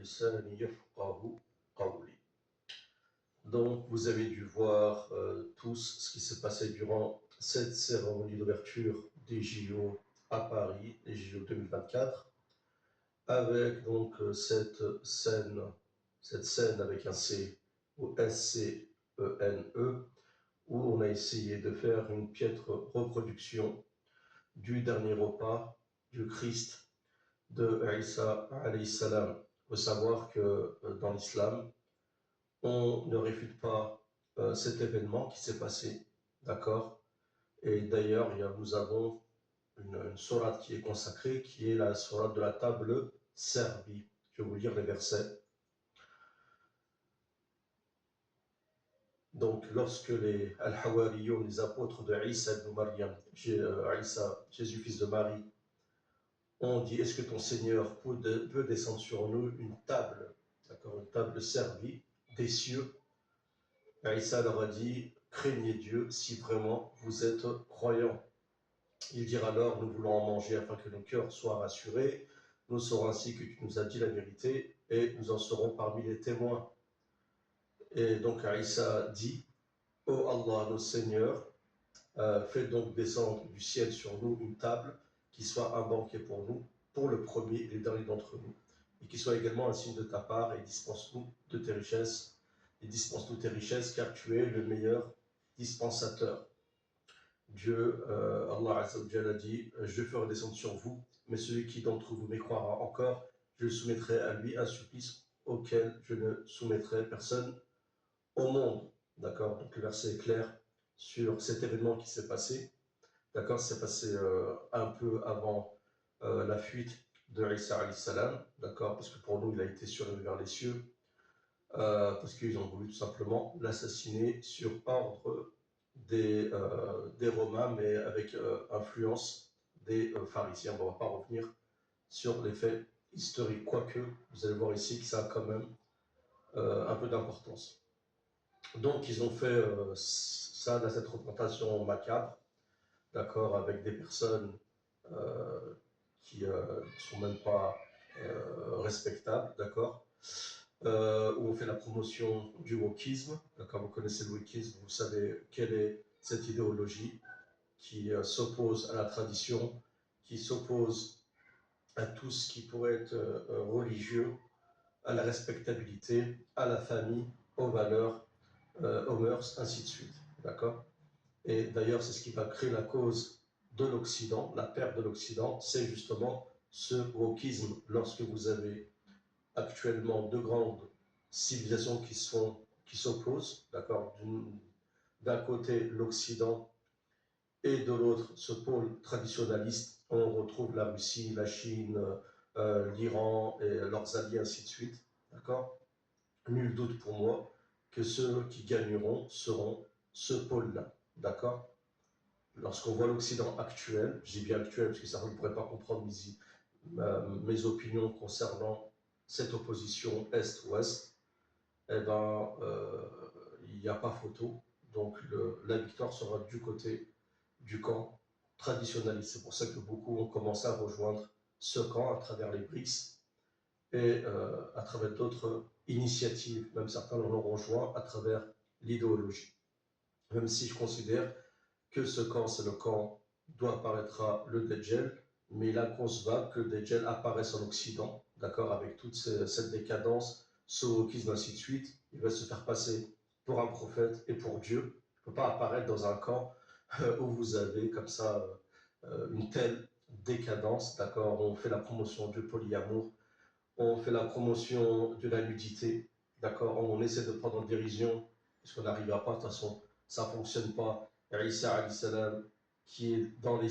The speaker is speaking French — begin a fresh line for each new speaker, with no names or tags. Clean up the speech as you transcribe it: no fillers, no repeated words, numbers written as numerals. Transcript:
لساني يفقه قولي. Donc, vous avez dû voir tous ce qui s'est passé durant cette cérémonie d'ouverture des JO à Paris, les JO 2024, avec donc cette scène avec un C ou SCENE, où on a essayé de faire une piètre reproduction du dernier repas du Christ de Isa alayhi salam. Il faut savoir que dans l'islam, on ne réfute pas cet événement qui s'est passé, d'accord? Et d'ailleurs, nous avons une sourate qui est consacrée, qui est la sourate de la table servie. Je vais vous lire les versets. Donc, lorsque les Al-Hawariyoun, les apôtres de Isa ibn Maryam, Isa, Jésus fils de Marie, ont dit, est-ce que ton Seigneur peut descendre sur nous une table, d'accord, une table servie des cieux? Isa leur a dit, craignez Dieu si vraiment vous êtes croyants. Ils dirent alors, nous voulons en manger afin que nos cœurs soient rassurés. Nous saurons ainsi que tu nous as dit la vérité et nous en serons parmi les témoins. Et donc Isa dit, ô Allah, nos seigneurs, faites donc descendre du ciel sur nous une table qui soit un banquet pour nous, pour le premier et le dernier d'entre nous, et qui soit également un signe de ta part, et dispense-nous de tes richesses, car tu es le meilleur dispensateur. Dieu, Allah Azza wa Jalla a dit, je ferai descendre sur vous, mais celui qui d'entre vous mécroira encore, je soumettrai à lui un supplice auquel je ne soumettrai personne au monde. D'accord? Donc le verset est clair sur cet événement qui s'est passé. D'accord? C'est passé un peu avant la fuite de Isa alayhi salam. D'accord? Parce que pour nous, il a été surélevé vers les cieux. Parce qu'ils ont voulu tout simplement l'assassiner sur ordre des Romains, mais avec influence des pharisiens. Bon, on ne va pas revenir sur les faits historiques, quoique vous allez voir ici que ça a quand même un peu d'importance. Donc ils ont fait cette représentation macabre, d'accord, avec des personnes qui ne sont même pas respectables, d'accord, où on fait la promotion du wokisme. D'accord, vous connaissez le wokisme, vous savez quelle est cette idéologie qui s'oppose à la tradition, qui s'oppose à tout ce qui pourrait être religieux, à la respectabilité, à la famille, aux valeurs, aux mœurs, ainsi de suite. D'accord? Et d'ailleurs, c'est ce qui va créer la cause de l'Occident, la perte de l'Occident, c'est justement ce wokisme. Lorsque vous avez actuellement deux grandes civilisations qui s'opposent, d'accord, d'un côté l'Occident et de l'autre ce pôle traditionnaliste, on retrouve la Russie, la Chine, l'Iran et leurs alliés, ainsi de suite, d'accord. Nul doute pour moi que ceux qui gagneront seront ce pôle-là, d'accord. Lorsqu'on voit l'Occident actuel, je dis bien actuel parce que ça ne pourrait pas comprendre mes opinions concernant cette opposition Est-Ouest, eh ben, il n'y a pas photo. Donc la victoire sera du côté du camp traditionnaliste. C'est pour ça que beaucoup ont commencé à rejoindre ce camp à travers les BRICS et à travers d'autres initiatives. Même certains l'ont rejoint à travers l'idéologie. Même si je considère que ce camp, c'est le camp d'où apparaîtra le Dajjal, mais il est inconcevable que le Dajjal apparaisse en Occident, d'accord, avec toute cette décadence, ce wokisme, ainsi de suite. Il va se faire passer pour un prophète et pour Dieu. Il ne peut pas apparaître dans un camp où vous avez comme ça une telle décadence, d'accord. On fait la promotion du polyamour, on fait la promotion de la nudité, d'accord. On essaie de prendre en dérision, parce qu'on n'arrivera pas, de toute façon, ça ne fonctionne pas. Isa alayhi salam, qui est dans les